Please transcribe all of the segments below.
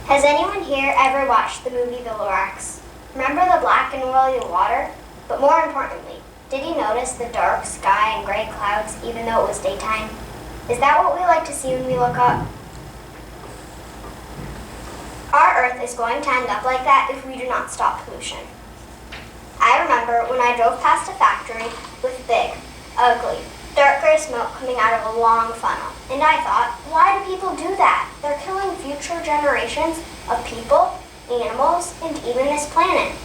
Has anyone here ever watched the movie The Lorax? Remember the black and oily water? But more importantly, did you notice the dark sky and gray clouds even though it was daytime? Is that what we like to see when we look up? Our Earth is going to end up like that if we do not stop pollution. I remember when I drove past a factory with big, ugly, dark gray smoke coming out of a long funnel. And I thought, why do people do that? They're killing future generations of people, animals, and even this planet.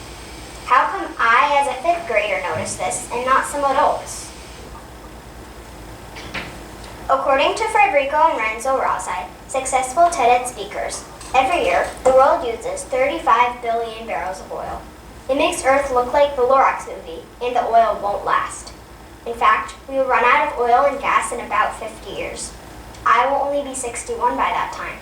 How come I, as a 5th grader, noticed this and not someone else? According to Federico and Renzo Rossi, successful TED speakers, every year the world uses 35 billion barrels of oil. It makes Earth look like the Lorax movie, and the oil won't last. In fact, we will run out of oil and gas in about 50 years. I will only be 61 by that time.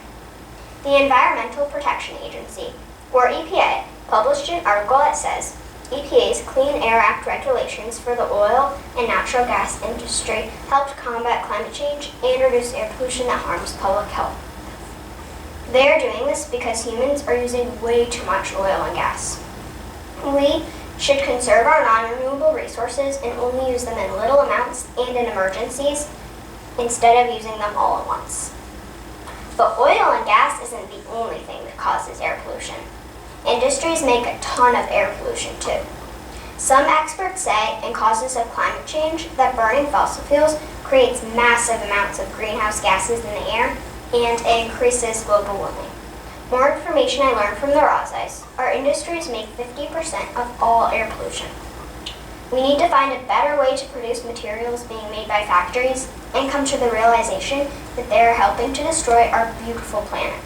The Environmental Protection Agency, or EPA, published an article that says EPA's Clean Air Act regulations for the oil and natural gas industry helped combat climate change and reduce air pollution that harms public health. They are doing this because humans are using way too much oil and gas. We should conserve our non-renewable resources and only use them in little amounts and in emergencies instead of using them all at once. But oil and gas isn't the only thing that causes air pollution. Industries make a ton of air pollution too. Some experts say, in causes of climate change, that burning fossil fuels creates massive amounts of greenhouse gases in the air and increases global warming. More information I learned from the Rosais. Our industries make 50% of all air pollution. We need to find a better way to produce materials being made by factories and come to the realization that they are helping to destroy our beautiful planet.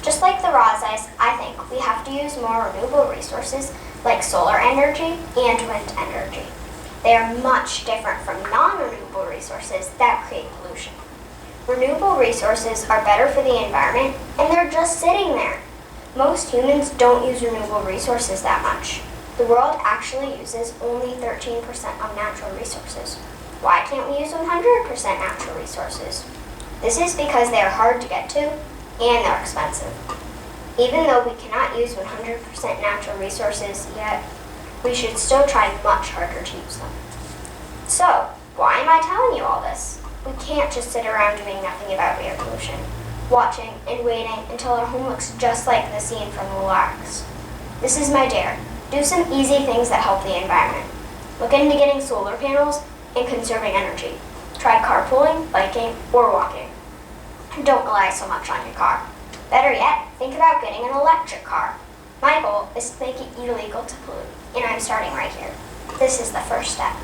Just like the Rosais, I think we have to use more renewable resources like solar energy and wind energy. They are much different from non-renewable resources that create pollution. Renewable resources are better for the environment, and they're just sitting there. Most humans don't use renewable resources that much. The world actually uses only 13% of natural resources. Why can't we use 100% natural resources? This is because they are hard to get to, and they're expensive. Even though we cannot use 100% natural resources yet, we should still try much harder to use them. So, why am I telling you all this? We can't just sit around doing nothing about air pollution, watching and waiting until our home looks just like the scene from the Lorax. This is my dare. Do some easy things that help the environment. Look into getting solar panels and conserving energy. Try carpooling, biking, or walking. Don't rely so much on your car. Better yet, think about getting an electric car. My goal is to make it illegal to pollute, and I'm starting right here. This is the first step.